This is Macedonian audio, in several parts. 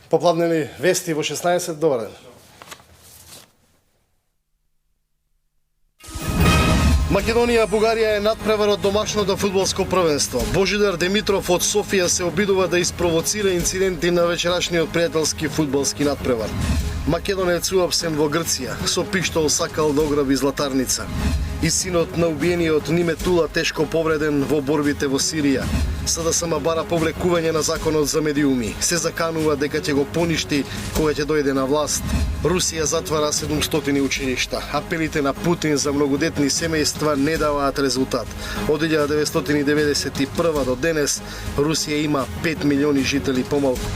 Попладнени вести во 16, добар ден. Македонија Бугарија е надпревар од домашното фудбалско првенство. Божидар Димитров од Софија се обидува да испровоцира инциденти на вечерашниот пријателски фудбалски надпревар. Македонец уапсен во Грција, со пиштол сакал да ограби златарница. И синот на убиениот Ниметула тешко повреден во борбите во Сирија. СДСМ бара повлекување на законот за медиуми. Се заканува дека ќе го поништи кога ќе дојде на власт. Русија затвара 700 училишта. Апелите на Путин за многодетни семејства не даваат резултат. Од 1991 до денес Русија има 5 милиони жители помалку.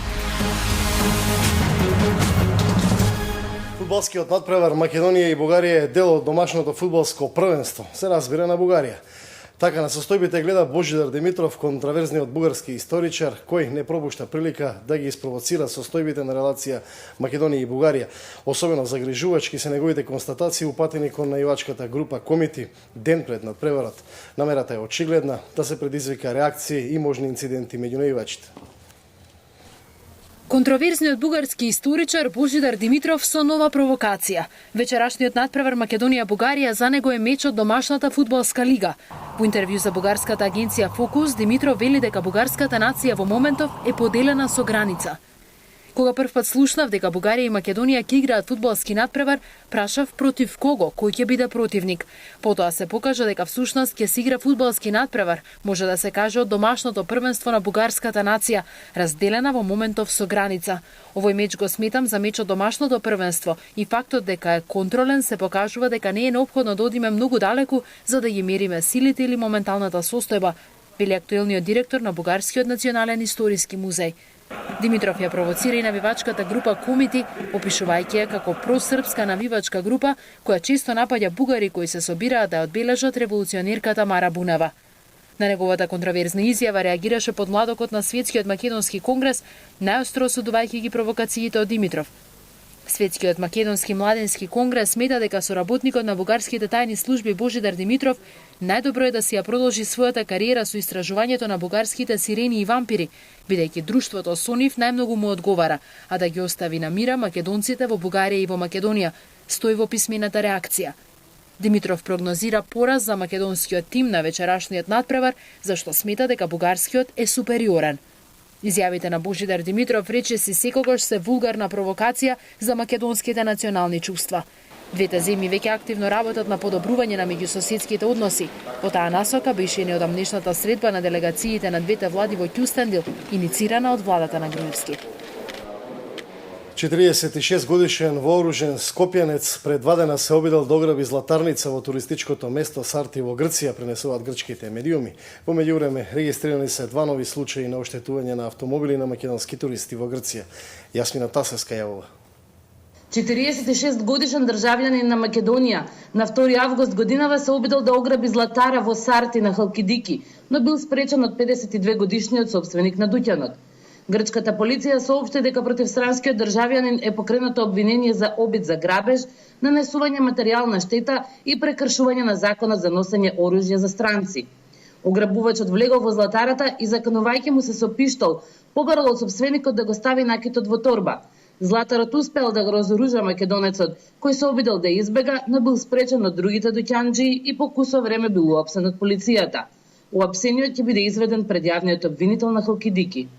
Фудбалскиот надпревар Македонија и Бугарија е дел од домашното фудбалско првенство. Се разбира на Бугарија. Така на состојбите гледа Божидар Димитров, контраверзниот бугарски историчар, кој не пропушта прилика да ги испровоцира состојбите на релација Македонија и Бугарија. Особено загрижувачки се неговите констатации упатени кон највачката група комити ден пред надпреварот. Намерата е очигледна да се предизвика реакции и можни инциденти меѓу највачите. Контроверзниот бугарски историчар Божидар Димитров со нова провокација. Вечерашниот надпревар Македонија-Бугарија за него е меч од домашната фудбалска лига. Во интервју за бугарската агенција Фокус, Димитров вели дека бугарската нација во моментов е поделена со граница. Кога првпат слушнав дека Бугарија и Македонија ќе играат фудбалски надпревар, прашав против кого, кој ќе биде противник. Потоа се покажа дека всушност ќе се игра фудбалски надпревар, може да се каже од домашното првенство на бугарската нација, разделена во моментов со граница. Овој меч го сметам за меч од домашното првенство и фактот дека е контролен се покажува дека не е неопходно да одиме многу далеку за да ги мериме силите или моменталната состојба, вели актуелниот директор на Бугарскиот национален историски музеј. Димитров ја провоцира и навивачката група Комити, опишувајќи ја како просрпска навивачка група која често напаѓа бугари кои се собираат да одбележат револуционерката Мара Бунева. На неговата контроверзна изјава реагираше подмладокот на Светскиот македонски конгрес, најостро осудувајќи ги провокациите од Димитров. Светскиот македонски младенски конгрес смета дека соработникот на бугарските тајни служби Божидар Димитров најдобро е да си ја продолжи својата кариера со истражувањето на бугарските сирени и вампири, бидејќи друштвото со нив најмногу му одговара, а да ги остави на мира македонците во Бугарија и во Македонија, стои во писмената реакција. Димитров прогнозира пораз за македонскиот тим на вечерашниот надпревар, зашто смета дека бугарскиот е супериорен. Изјавите на Божидар Димитров речиси секогаш се вулгарна провокација за македонските национални чувства. Двете земји веќе активно работат на подобрување на меѓусоседските односи. По таа насока беше и неодамнешната средба на делегациите на двете влади во Кюстендил, иницирана од владата на Груевски. 46 годишен вооружен скопјанец пред 2 дена се обидел да ограби златарница во туристичкото место Сарти во Грција, пренесуваат грчките медиуми. Во меѓувреме регистрирани се 2 нови случаи на оштетување на автомобили на македонски туристи во Грција. Јасмина Тасевска јавува. 46 годишен државјанин на Македонија на 2 август годинава се обидел да ограби златара во Сарти на Халкидики, но бил спречен од 52 годишниот собственик на дуќанот. Грчката полиција соопшти дека против странскиот државјанин е покренато обвинение за обид за грабеж, нанесување материјална штета и прекршување на законот за носење оружје за странци. Ограбувачот влегол во златарата и заканувајќи му се со пиштол, побарал од собственикот да го стави накитот во торба. Златарот успел да го разоружа македонецот, кој се обидел да избега, но бил спречен од другите дуќанџии и по кусо време бил уапсен од полицијата. Уапсениот ќе биде изведен пред јавниот обвинител на Халкидики.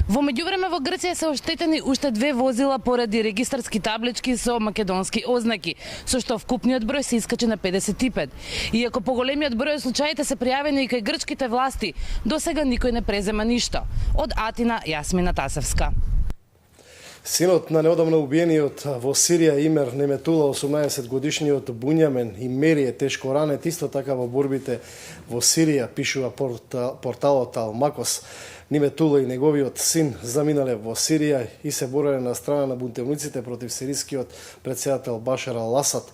Во меѓувреме во Грција се оштетени уште 2 возила поради регистарски таблички со македонски ознаки, со што вкупниот број се искачи на 55. Иако поголемиот број случаите се пријавени и кај грчките власти, досега никој не презема ништо. Од Атина, Јасмина Тасевска. Синот на неодамно убиениот во Сирија Имер Неметула, 18 годишниот Бунјамен и Мери е тешко ранет, исто така во борбите во Сирија, пишува порталот Алмакос. Неметула и неговиот син заминале во Сирија и се бореле на страна на бунтевниците против сирискиот председател Башар ал-Асад.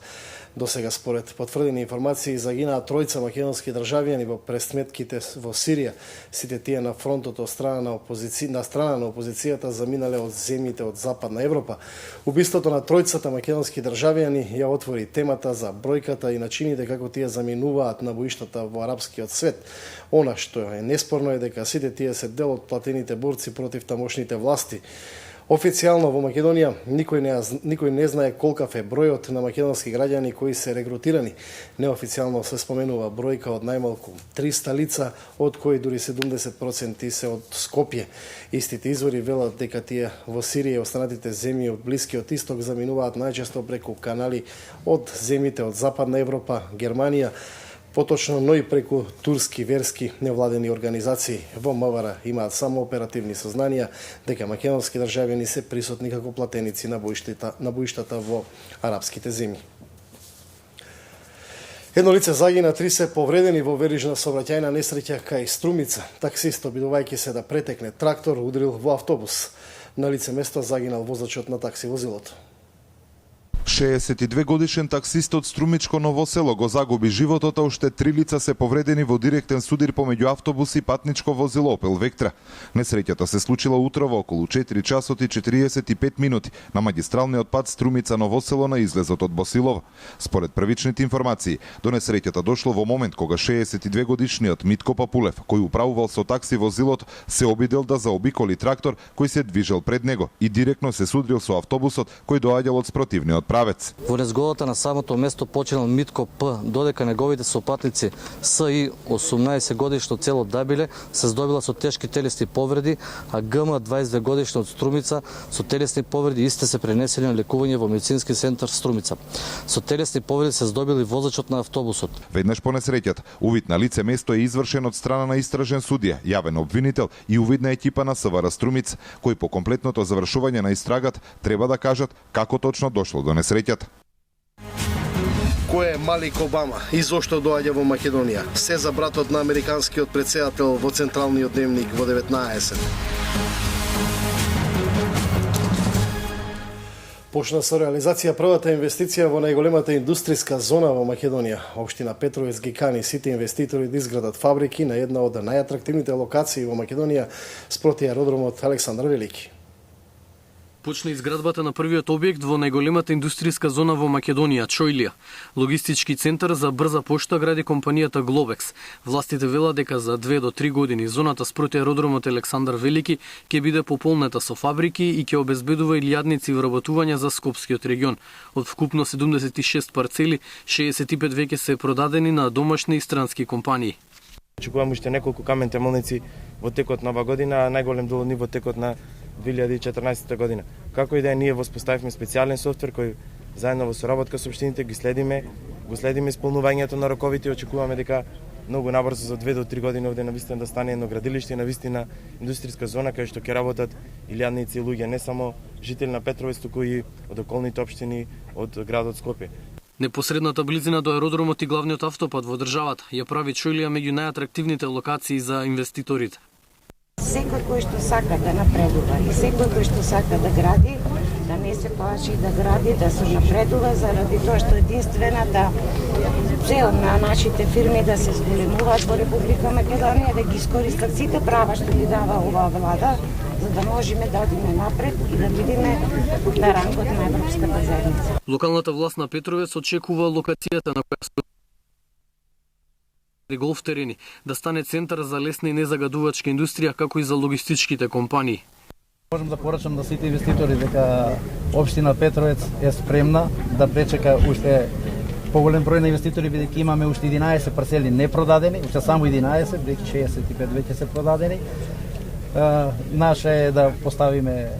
До сега, според потврдени информации, загинаа 3 македонски државјани во пресметките во Сирија. Сите тие на фронтот од страна на опозицијата заминале од земјите од Западна Европа. Убиството на 3 македонски државјани ја отвори темата за бројката и начините како тие заминуваат на боиштата во арапскиот свет. Она што е неспорно е дека сите тие се дел од платените борци против тамошните власти. Официјално во Македонија никој не знае колкав е бројот на македонски граѓани кои се регрутирани. Неофицијално се споменува бројка од најмалку 300 лица, од кои дури 70% се од Скопје. Истите извори велат дека тие во Сирија и останатите земји од Блискиот Исток заминуваат најчесто преку канали од земјите од Западна Европа, Германија, поточно, но и преку турски верски невладени организации. Во МВР имаат само оперативни сознанија дека македонски државјани се присутни како платеници на боиштата во арапските земји. Едно лице загина, 3 се повредени во верижна сообраќајна несреќа кај Струмица. Таксист, обидувајќи се да претекне трактор, удрил во автобус. На лице место загинал возачот на такси возилото. 62 годишен таксист од Струмичко Ново село го загуби животот, а уште 3 лица се повредени во директен судир помеѓу автобус и патничко возило Опел Вектра. Несреќата се случила утрово околу 4 часот и 45 минути на магистралниот пат Струмица Ново село на излезот од Босилово. Според првичните информации, до несреќата дошло во момент кога 62 годишниот Митко Папулев, кој управувал со такси возилото, се обидел да заобиколи трактор кој се движел пред него и директно се судрил со автобусот кој доаѓал од спротивниот правец. Во незгодата на самото место починал Митко П, додека неговите сопатници С и 18 годишно цело Дабиле се здобила со тешки телесни повреди, а ГМ 22 годишно од Струмица со телесни повреди истите се пренесени на лекување во медицински центар Струмица. Со телесни повреди се здобил и возачот на автобусот. Веднаш по несреќата, увид на лице место е извршен од страна на истражен судија, јавен обвинител и увидна екипа на СВР Струмица, кои по комплетното завршување на истрагата треба да кажат како точно дошло до несреќата. Кој е Малик Обама и зошто доаѓа во Македонија? Се за братот на американскиот претседател во Централниот дневник во 19. Почна со реализација првата инвестиција во најголемата индустријска зона во Македонија. Општина Петровец ги кани сите инвеститори да изградат фабрики на една од најатрактивните локации во Македонија спроти аеродромот Александар Велики. Почна изградбата на првиот објект во најголемата индустријска зона во Македонија, Чојлија. Логистички центар за брза пошта гради компанијата Глобекс. Властите велат дека за 2 до 3 години зоната спроти аеродромот Александар Велики ќе биде пополнета со фабрики и ќе обезбедува илјадници вработувања за Скопскиот регион. Од вкупно 76 парцели, 65 веќе се продадени на домашни и странски компании. Очекувам уште неколку камен темелници во текот на ова година, а најголем дел од нив во текот на 2014 година. Како и да е, ние воспоставивме специјален софтвер кој заедно во соработка со општините го следиме исполнувањето на роковите и очекуваме дека многу набрзо за 2 до 3 години овде навистина да стане едно градилиште, навистина индустријска зона кај што ќе работат илјадници луѓе, не само жители на Петровец, туку и од околните општини од градот Скопје. Непосредната близина до аеродромот и главниот автопат во државата ја прави Чојлија меѓу најатрактивните локации за инвеститорите. Секој кој што сака да напредува и секој кој што сака да гради, да не се плаши да гради, да се напредува заради тоа што единствената цел на нашите фирми да се зголемуваат во Република Македонија, да ги искористат сите права што ги дава оваа влада, за да можеме да одиме напред и да бидеме на рангот на Европската заедница. Локалната власт на Петровец очекува локацијата на која се голф терени да стане центар за лесна и незагадувачка индустрија, како и за логистичките компании. Можам да порачам на сите инвеститори дека општина Петровец е спремна да пречека уште поголем број на инвеститори, бидејќи имаме уште 11 парцели непродадени, уште само 11, бидејќи 65 веќе се продадени. Наше е да поставиме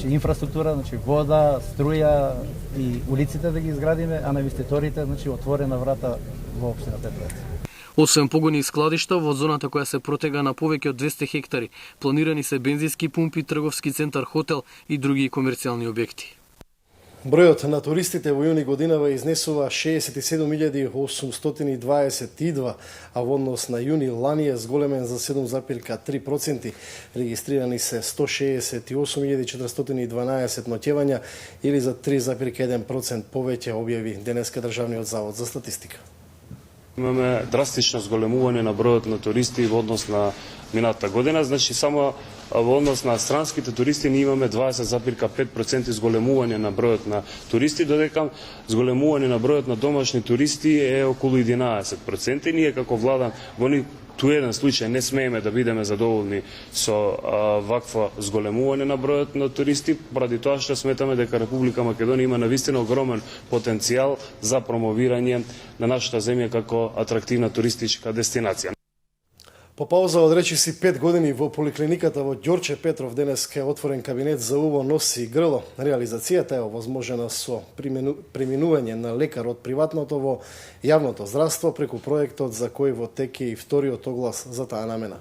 инфраструктура, вода, струја и улиците да ги изградиме, а на инвеститорите отворена врата во општина Петровец. Освен погони и складишта, во зоната која се протега на повеќе од 200 хектари, планирани се бензински пумпи, трговски центар, хотел и други комерцијални објекти. Бројот на туристите во јуни годинава изнесува 67.822, а во однос на јуни лани е зголемен за 7,3%. Регистрирани се 168.412 ноќевања или за 3,1% повеќе, објави денеска Државниот завод за статистика. Имаме драстично зголемување на бројот на туристи во однос на минатата година, значи само во однос на странските туристи ние имаме 20,5% зголемување на бројот на туристи, додека зголемување на бројот на домашни туристи е околу 11%. И ние како влада во ту еден случај не смееме да бидеме задоволни со вакво зголемување на бројот на туристи, поради тоа што сметаме дека Република Македонија има навистина огромен потенцијал за промовирање на нашата земја како атрактивна туристичка дестинација. По пауза од речиси 5 години во поликлиниката во Ѓорче Петров денес е отворен кабинет за уво, нос и грло. Реализацијата е овозможена со преминување на лекар од приватното во јавното здравство преку проектот за кој во тек е и вториот оглас за таа намена.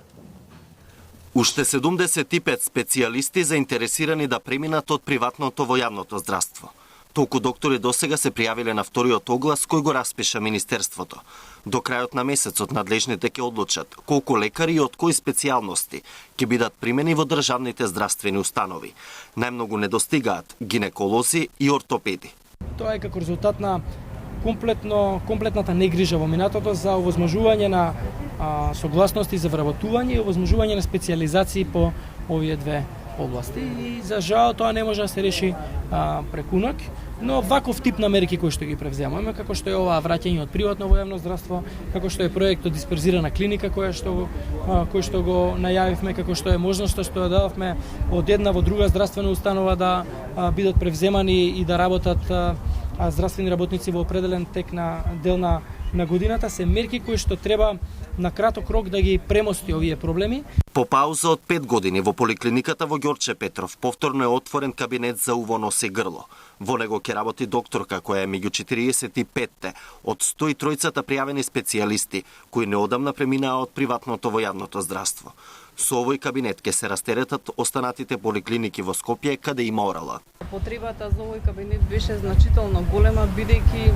Уште 75 специјалисти заинтересирани да преминат од приватното во јавното здравство. Толку доктори досега се пријавиле на вториот оглас кој го распиша Министерството. До крајот на месецот надлежните ќе одлучат колку лекари и од кои специјалности ќе бидат примени во државните здравствени установи. Најмногу недостигаат гинеколози и ортопеди. Тоа е како резултат на комплетната негрижа во минатото за овозможување на согласности за вработување и овозможување на специјализации по овие две области. И за жал тоа не може да се реши преку ноќ, но ваков тип на мерки кои што ги превземаме, како што е ова враќање од приватно во јавно здравство, како што е проектот дисперзирана клиника кој што го најавивме, како што е можноста што ја дадовме од една во друга здравствена установа да бидат превземани и да работат здравствени работници во определен тек на дел на годината, се мерки кои што треба на краток рок да ги премости овие проблеми. По пауза од 5 години во поликлиниката во Ѓорче Петров повторно е отворен кабинет за уво, нос и грло. Во него ќе работи докторка која е меѓу 45-те од 103-цата пријавени специјалисти кои неодамна преминаа од приватното во јавното здравство. Со овој кабинет ќе се растеретат останатите поликлиники во Скопје каде има орала. Потребата за овој кабинет беше значително голема, бидејќи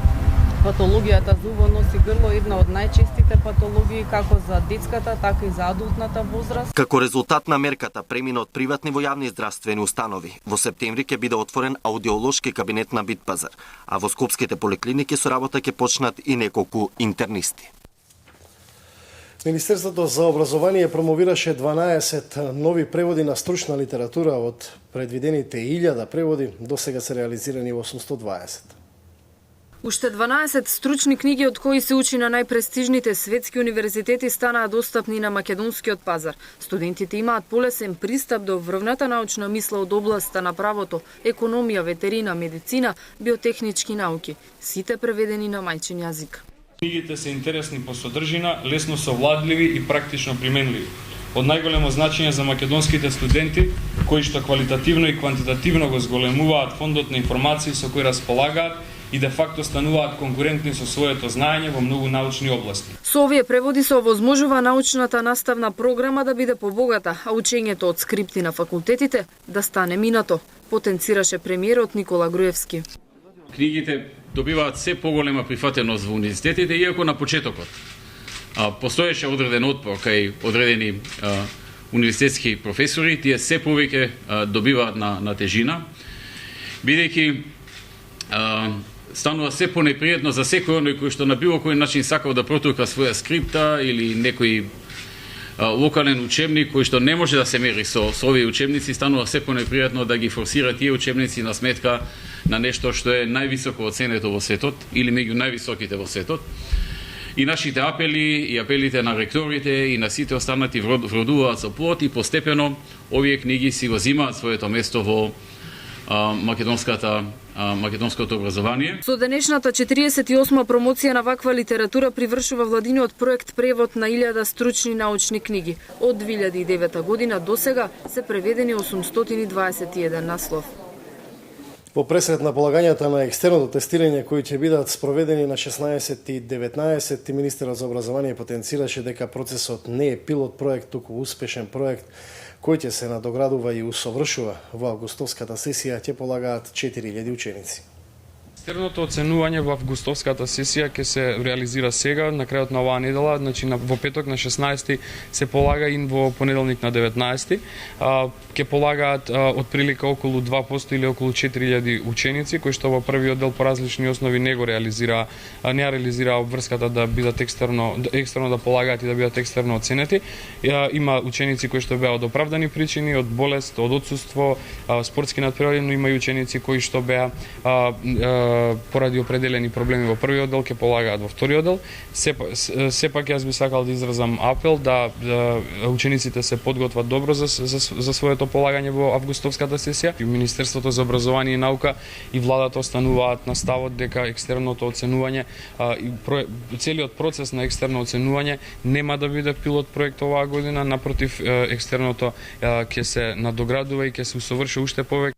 патологијата за уво, нос и грло е една од најчестите патологии како за детската, така и за адултната возраст. Како резултат на мерката премина од приватни во јавни здравствени установи, во септември ќе биде отворен аудиолошки кабинет на Битпазар, а во скопските поликлиники со работа ќе почнат и неколку интернисти. Министерството за образование промовираше 12 нови преводи на стручна литература од предвидените 1000 преводи, досега се реализирани 820. Уште 12 стручни книги од кои се учи на најпрестижните светски универзитети станаа достапни на македонскиот пазар. Студентите имаат полесен пристап до врвната научна мисла од областа на правото, економија, ветерина, медицина, биотехнички науки, сите преведени на мајчин јазик. Книгите се интересни по содржина, лесно совладливи и практично применливи. Од најголемо значење за македонските студенти, кои што квалитативно и квантитативно го зголемуваат фондот на информации со кои располагаат и де факто стануваат конкурентни со своето знаење во многу научни области. Со овие преводи се овозможува научната наставна програма да биде побогата, а учењето од скрипти на факултетите да стане минато, потенцираше премиерот Никола Груевски. Книгите добиваат се поголема прифатеност во универзитетите, иако на почетокот постоеше одреден отпор кај одредени универзитетски професори, тие се повеќе добиваат на тежина, бидејќи станува се понепријатно за секој оној кој што на било кој начин сакал да протурка своја скрипта или некој локален учебник кој што не може да се мери со овие учебници, станува се понепријатно да ги форсира тие учебници на сметка на нешто што е највисоко оценето во светот или меѓу највисоките во светот. И нашите апели и апелите на ректорите и на сите останати вродуваат со плод и постепено овие книги си го зимаат своето место во македонското образование. Со денешната 48-ма промоција на ваква литература привршува владиниот проект превод на 1000 стручни научни книги. Од 2009 година до сега се преведени 821 наслов. По пресред на полагањата на екстерното тестирање кои ќе бидат спроведени на 16 и 19, министерот за образование потенцираше дека процесот не е пилот проект, туку успешен проект кој ќе се надоградува и усовршува. Во августовската сесија ќе полагаат 4000 ученици. Екстерното оценување во августовската сесија ќе се реализира сега, на крајот на оваа недела, значи во петок на 16 се полага и во понеделник на 19. Ќе полагаат отприлика околу 2% или околу 4000 ученици кои што во првиот дел по различни основи не реализираа обврската да бидат екстерно да полагаат и да бидат екстерно оценети. Има ученици кои што беа од оправдани причини, од болест, од отсуство, спортски надпревари, но има и ученици кои што беа поради определени проблеми во првиот дел ќе полагаат во вториот дел. Сепак јас би сакал да изразам апел да учениците се подготват добро за своето полагање во августовската сесија. Министерството за образование и наука и владата остануваат на ставот дека екстерното оценување и целиот процес на екстерно оценување нема да биде пилот проект оваа година, напротив екстерното ќе се надоградува и ќе се усоврши уште повеќе.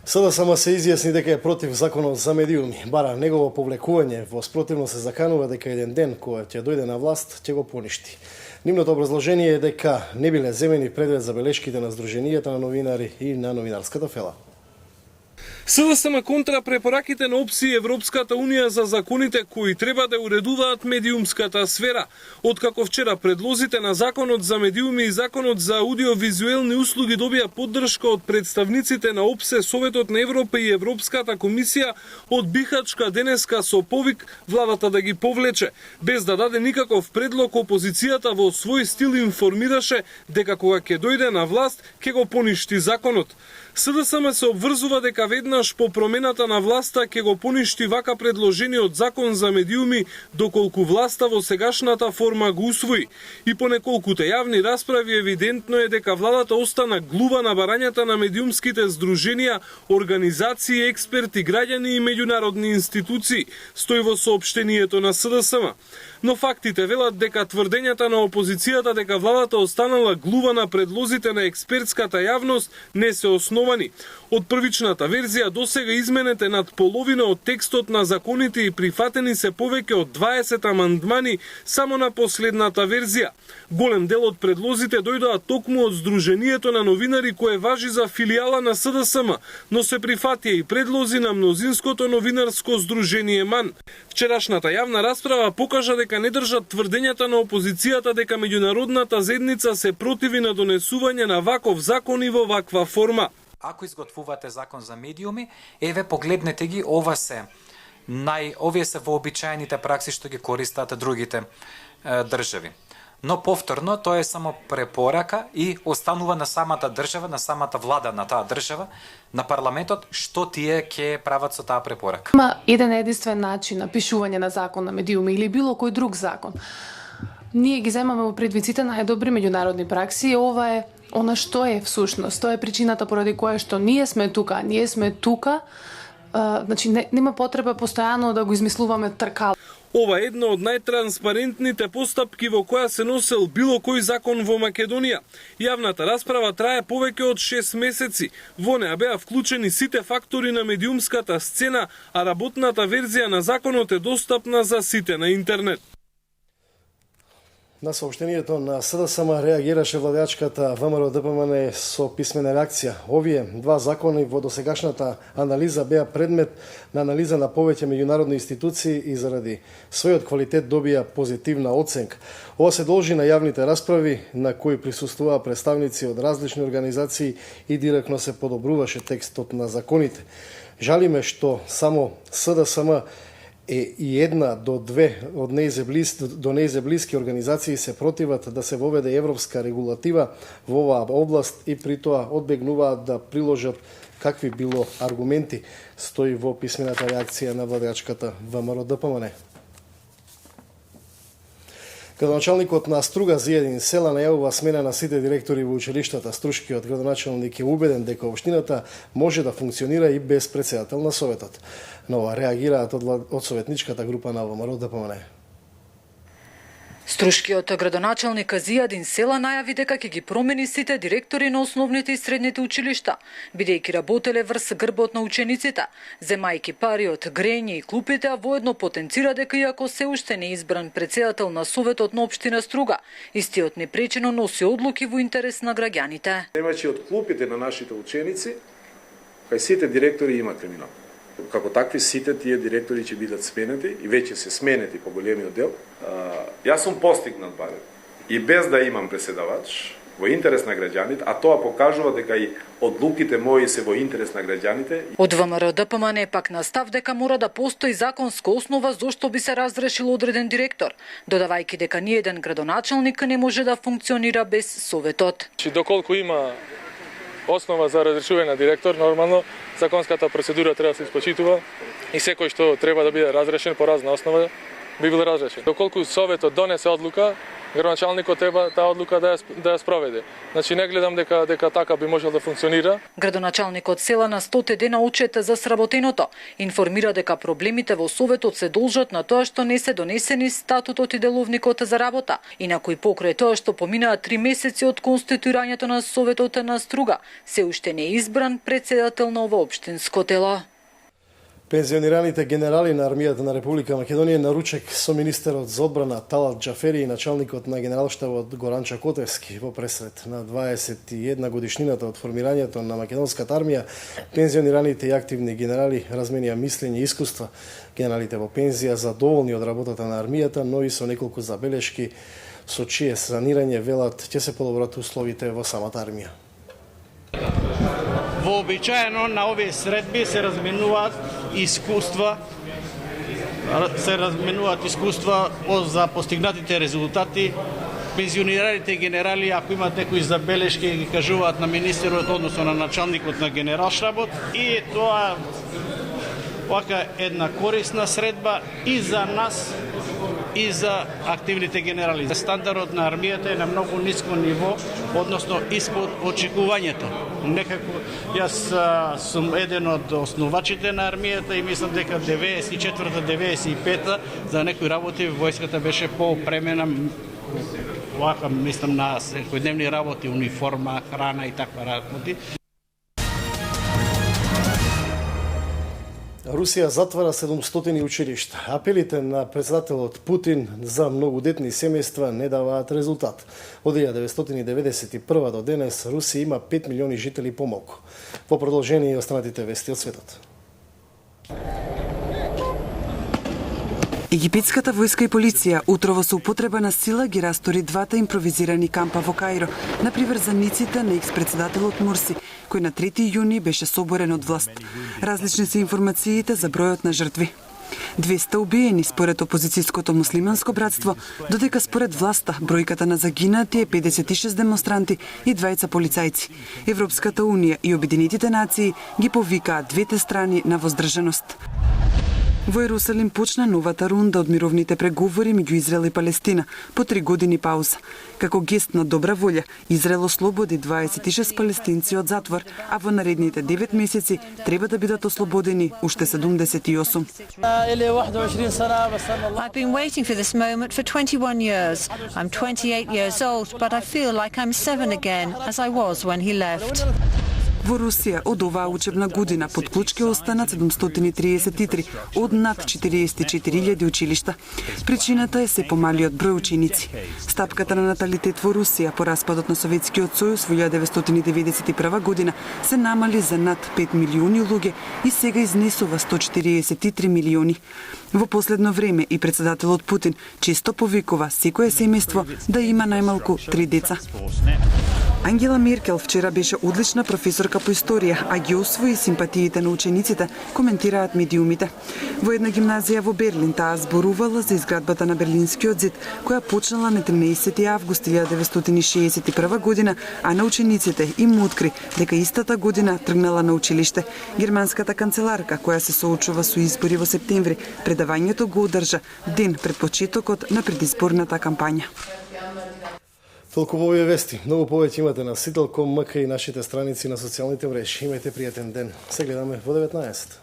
СДСМ се изјасни дека е против законот за медиуми, бара негово повлекување, во спротивно се заканува дека еден ден кога ќе дојде на власт, ќе го поништи. Нивното образложение е дека не биле земени предвид забелешките на Сдруженијата на новинари и на новинарската фела. СДСМ контра препораките на ОПСИ и Европската Унија за законите кои треба да уредуваат медиумската сфера. Откако вчера предлозите на Законот за медиуми и Законот за аудиовизуелни услуги добија поддршка од представниците на ОПСЕ, Советот на Европа и Европската комисија, одбихачка денеска со повик владата да ги повлече. Без да даде никаков предлог, опозицијата во свој стил информираше дека кога ќе дојде на власт, ќе го поништи законот. СДСМ се обврзува дека веднаш по промената на власта ќе го поништи вака предложениот закон за медиуми доколку власта во сегашната форма го усвои. И по неколкуте јавни расправи евидентно е дека владата остана глува на барањата на медиумските здруженија, организации, експерти, граѓани и меѓународни институции, стои во соопштението на СДСМ. Но фактите велат дека тврдењата на опозицијата дека владата останала глува на предлозите на експертската јавност не се основани. Од првичната верзија досега изменете над половина од текстот на законите и прифатени се повеќе од 20 амандмани само на последната верзија. Голем дел од предлозите дојдоа токму од Сдруженијето на новинари кое важи за филијала на СДСМ, но се прифатија и предлози на мнозинското новинарско здружение МАН. Вчерашната јавна расправа покажа дека не држат тврдењата на опозицијата дека меѓународната заедница се противи на донесување на ваков закон и во ваква форма. Ако изготвувате закон за медиуми, еве погледнете ги, овие се вообичаените пракси што ги користат другите држави. Но повторно, тоа е само препорака и останува на самата држава, на самата влада на таа држава, на парламентот, што тие ќе прават со таа препорака. Има еден единствен начин на пишување на закон на медиуми или било кој друг закон. Ние ги земаме во предвиците најдобри меѓународни пракси и ова е она што е всушност. Тоа е причината поради која што ние сме тука, значи нема потреба постојано да го измислуваме тркал. Ова е една од најтранспарентните постапки во која се носел било кој закон во Македонија. Јавната расправа трае повеќе од 6 месеци. Во неа беа вклучени сите фактори на медиумската сцена, а работната верзија на законот е достапна за сите на интернет. На сообщението на СДСМ реагираше владеачката ВМРО-ДПМН со писмена реакција. Овие два закони во досегашната анализа беа предмет на анализа на повеќе меѓународни институции и заради својот квалитет добија позитивна оценка. Ова се должи на јавните расправи на кои присуствуваа представници од различни организации и директно се подобруваше текстот на законите. Жалиме што само СДСМ и една до две од нејзе блиски организации се противат да се воведе европска регулатива во оваа област и при тоа одбегнуваат да приложат какви било аргументи, стои во писмената реакција на владеачката ВМРО-ДПМН. Градоначалникот на Струга Зиедин села најавува смена на сите директори во училиштата. Струшкиот градоначалник е убеден дека општината може да функционира и без председател на Советот. Но реагираат од советничката група на ВМРО-ДПМН. Струшкиот градоначалник Зијадин Села најави дека ќе ги промени сите директори на основните и средните училишта, бидејќи работеле врз грбот на учениците, земајќи пари од грење и клупите, а воедно потенцира дека иако се уште не избран председател на Советот на општина Струга, истиот непречено носи одлуки во интерес на граѓаните. Немачи од клупите на нашите ученици, кај сите директори има криминал. Како такви сите тие директори ќе бидат сменети и веќе се сменети по големиот дел. Јас сум постигнат барем и без да имам преседавач во интерес на граѓаните, а тоа покажува дека и одлуките мои се во интерес на граѓаните. Од ВМРО ДПМН пак настав дека мора да постои законска основа зошто би се разрешил одреден директор, додавајќи дека ниеден градоначалник не може да функционира без Советот. Доколку има основа за разрешување на директор, нормално законската процедура треба да се испочитува и секој што треба да биде разрешен по разна основа би бил разрешен. Доколку Советот донесе одлука, градоначалникот треба таа одлука да ја спроведе. Значи не гледам дека така би можел да функционира. Градоначалникот Села на 100 дена отчета за сработеното. Информира дека проблемите во Советот се должат на тоа што не се донесени статутот и деловникот за работа. Инаку и покрај тоа што поминаа 3 месеци од конституирањето на Советот на Струга, се уште не е избран председател на ова општинско тело. Пензионираните генерали на армијата на Република Македонија на ручек со министерот за одбрана Талат Џафери и началникот на генералштабот Горанча Котевски во пресрет на 21 годишнината од формирањето на македонската армија, пензионираните и активни генерали разменија мислење и искуства. Генералите во пензија задоволни од работата на армијата, но и со неколку забелешки со чие санирање велат ќе се подобрат условите во самата армија. Вообичаено на овие средби се разменуваат искуства за постигнатите резултати. Пензионираните генерали, ако имат некои забелешки, ги кажуваат на министерот, односно на началникот на генералштабот, и тоа вака една корисна средба и за нас, и за активните генерали. Стандардот на армијата е на многу ниско ниво, односно испод очекувањето. Некако, јас сум еден од основачите на армијата и мислам дека 94-95 за некои работи војската беше поопремена, вака мислам на секојдневни работи, униформа, храна и таква работи. Русија затвара 700 училишта. Апелите на председателот Путин за многодетни семејства не даваат резултат. Од 1991 до денес Русија има 5 милиони жители помалку. Во продолжение останатите вести од светот. Египетската војска и полиција утрово со употреба на сила ги растори двата импровизирани кампа во Каиро на приврзаниците на екс-председателот Мурси, кој на 3 јуни беше соборен од власт. Различни се информациите за бројот на жртви. 200 убиени според опозицијското муслиманско братство, додека според власта бројката на загинати е 56 демонстранти и 2 полицајци. Европската унија и Обединетите нации ги повикаат двете страни на воздржаност. Во Ерусалим почна новата рунда од мировните преговори меѓу Израел и Палестина по 3 години пауза. Како гест на добра волја, Израел ослободи 26 палестинци од затвор, а во наредните 9 месеци треба да бидат ослободени уште 78. I've been waiting for this moment for 21 years. I'm 28 years old, but I feel like I'm 7 again, as I was when he left. Во Русија од оваа учебна година под клучки останат 733 од над 44.000 училишта. Причината е се помалиот број ученици. Стапката на наталитет во Русија по распадот на Советскиот сојуз во 1991 година се намали за над 5 милиони луѓе и сега изнесува 143 милиони. Во последно време и председателот Путин често повикува секое семејство да има најмалку 3 деца. Ангела Меркел вчера беше одлична професорка по историја, а ги освои симпатиите на учениците, коментираат медиумите. Во една гимназија во Берлин таа зборувала за изградбата на Берлинскиот зид, која почнала на 13 август 1961 година, а на учениците им откри дека истата година тргнала на училиште. Германската канцеларка, која се соочува со избори во септември, предавањето го одржа ден пред почетокот на предизборната кампања. Толку во овие вести. Многу повеќе имате на Сител.com, МК и нашите страници на социјалните мрежи. Имајте пријатен ден. Се гледаме во 19.